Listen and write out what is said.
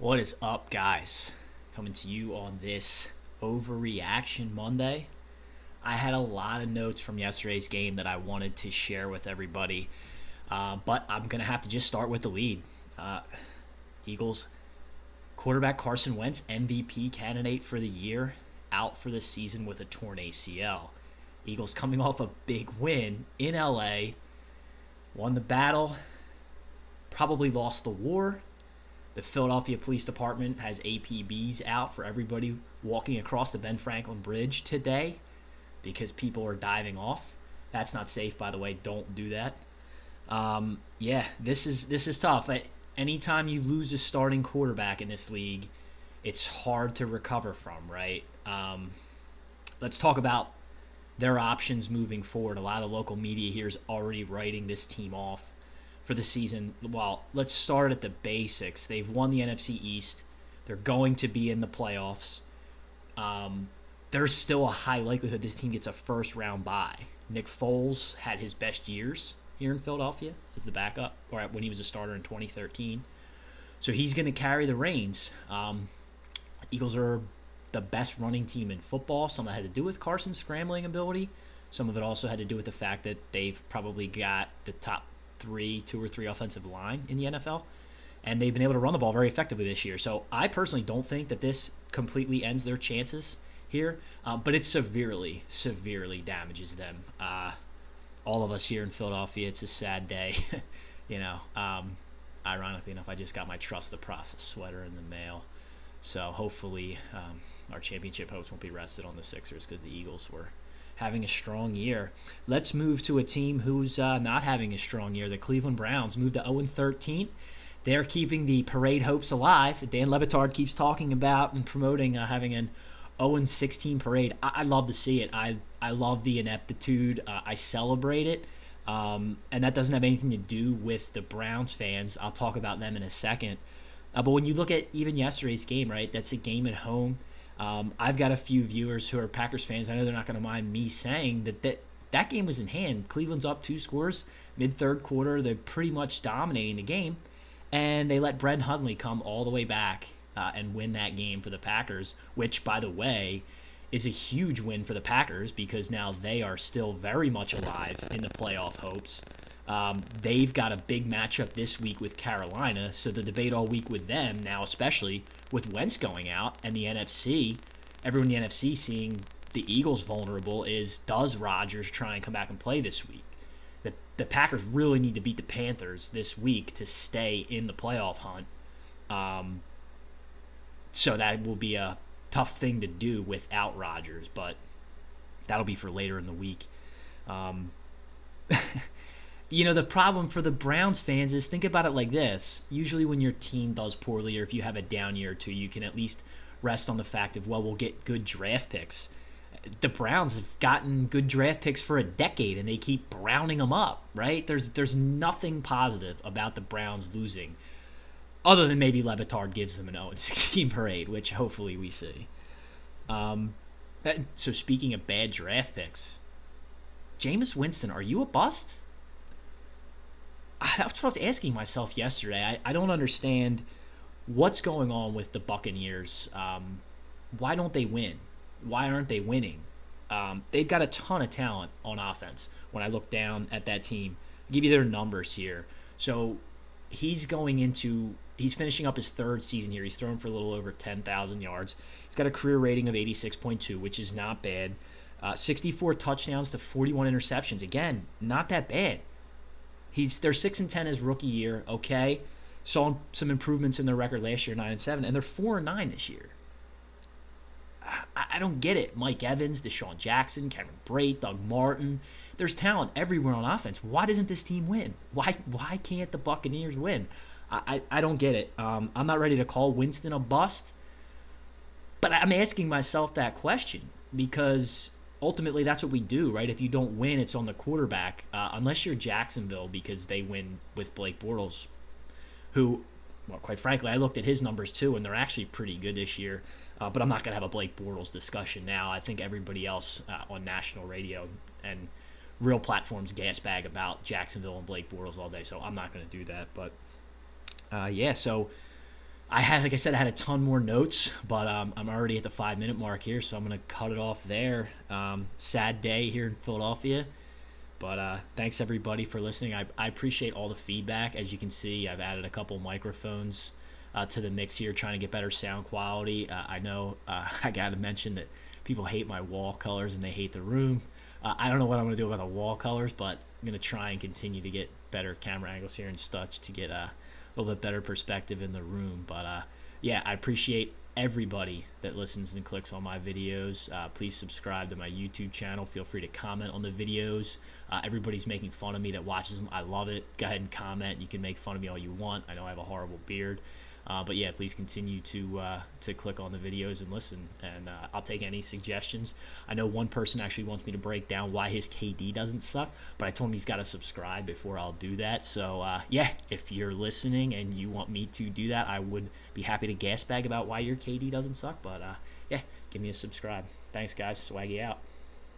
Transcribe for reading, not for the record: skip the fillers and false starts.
What is up, guys? Coming to you on this Overreaction Monday. I had a lot of notes from yesterday's game that I wanted to share with everybody, but I'm going to have to just start with the lead. Eagles quarterback Carson Wentz, MVP candidate for the year, out for the season with a torn ACL. Eagles coming off a big win in LA, won the battle, probably lost the war. The Philadelphia Police Department has APBs out for everybody walking across the Ben Franklin Bridge today because people are diving off. That's not safe, by the way. Don't do that. This is tough. Anytime you lose a starting quarterback in this league, it's hard to recover from, right? Let's talk about their options moving forward. A lot of local media here is already writing this team off for the season. Well, let's start at the basics. They've won the NFC East. They're going to be in the playoffs. There's still a high likelihood this team gets a first-round bye. Nick Foles had his best years here in Philadelphia as the backup, or when he was a starter in 2013. So he's going to carry the reins. Eagles are the best running team in football. Some of that had to do with Carson's scrambling ability. Some of it also had to do with the fact that they've probably got the top two or three offensive line in the NFL, and they've been able to run the ball very effectively this year. So I personally don't think that this completely ends their chances here, but it severely damages them. All of us here in Philadelphia, it's a sad day. Ironically enough, I just got my Trust the Process sweater in the mail. So hopefully our championship hopes won't be rested on the Sixers because the Eagles were having a strong year. Let's move to a team who's not having a strong year. The Cleveland Browns moved to 0-13. They're keeping the parade hopes alive. Dan Le Batard keeps talking about and promoting having an 0-16 parade. I love to see it. I love the ineptitude. I celebrate it. And that doesn't have anything to do with the Browns fans. I'll talk about them in a second. But when you look at even yesterday's game, right, that's a game at home. I've got a few viewers who are Packers fans. I know they're not going to mind me saying that game was in hand. Cleveland's up 2 scores mid-third quarter. They're pretty much dominating the game, and they let Brett Hundley come all the way back and win that game for the Packers, which, by the way, is a huge win for the Packers because now they are still very much alive in the playoff hopes. They've got a big matchup this week with Carolina, so the debate all week with them now, especially with Wentz going out and the NFC, everyone in the NFC seeing the Eagles vulnerable, is does Rodgers try and come back and play this week? The Packers really need to beat the Panthers this week to stay in the playoff hunt. So that will be a tough thing to do without Rodgers, but that'll be for later in the week. The problem for the Browns fans is, think about it like this. Usually when your team does poorly, or if you have a down year or two, you can at least rest on the fact of, well, we'll get good draft picks. The Browns have gotten good draft picks for a decade, and they keep browning them up, right? There's nothing positive about the Browns losing, other than maybe Le Batard gives them an 0-16 parade, which hopefully we see. So speaking of bad draft picks, James Winston, are you a bust? That's what I was asking myself yesterday. I don't understand what's going on with the Buccaneers. Why don't they win? Why aren't they winning? They've got a ton of talent on offense. When I look down at that team, I'll give you their numbers here. So he's finishing up his 3rd season here. He's thrown for a little over 10,000 yards. He's got a career rating of 86.2, which is not bad. 64 touchdowns to 41 interceptions. Again, not that bad. They're 6-10 his rookie year, okay. Saw some improvements in their record last year, 9-7, and they're 4-9 this year. I don't get it. Mike Evans, Deshaun Jackson, Cameron Brate, Doug Martin. There's talent everywhere on offense. Why doesn't this team win? Why can't the Buccaneers win? I don't get it. I'm not ready to call Winston a bust, but I'm asking myself that question because ultimately that's what we do, right? If you don't win, it's on the quarterback, unless you're Jacksonville, because they win with Blake Bortles, who, well, quite frankly, I looked at his numbers too, and they're actually pretty good this year. But I'm not going to have a Blake Bortles discussion now. I think everybody else on national radio and real platforms gas bag about Jacksonville and Blake Bortles all day, so I'm not going to do that. But, so like I said, I had a ton more notes, but I'm already at the 5-minute mark here, so I'm gonna cut it off there. Sad day here in Philadelphia, but thanks everybody for listening. I appreciate all the feedback. As you can see, I've added a couple microphones to the mix here, trying to get better sound quality. I know I gotta mention that people hate my wall colors and they hate the room. I don't know what I'm gonna do about the wall colors, but I'm gonna try and continue to get better camera angles here and such to get a little bit better perspective in the room. But yeah, I appreciate everybody that listens and clicks on my videos. Please subscribe to my YouTube channel. Feel free to comment on the videos. Everybody's making fun of me that watches them. I love it. Go ahead and comment. You can make fun of me all you want. I know I have a horrible beard. But yeah, please continue to click on the videos and listen, and I'll take any suggestions. I know one person actually wants me to break down why his KD doesn't suck, but I told him he's got to subscribe before I'll do that. So yeah, if you're listening and you want me to do that, I would be happy to gas bag about why your KD doesn't suck. But yeah, give me a subscribe. Thanks, guys. Swaggy out.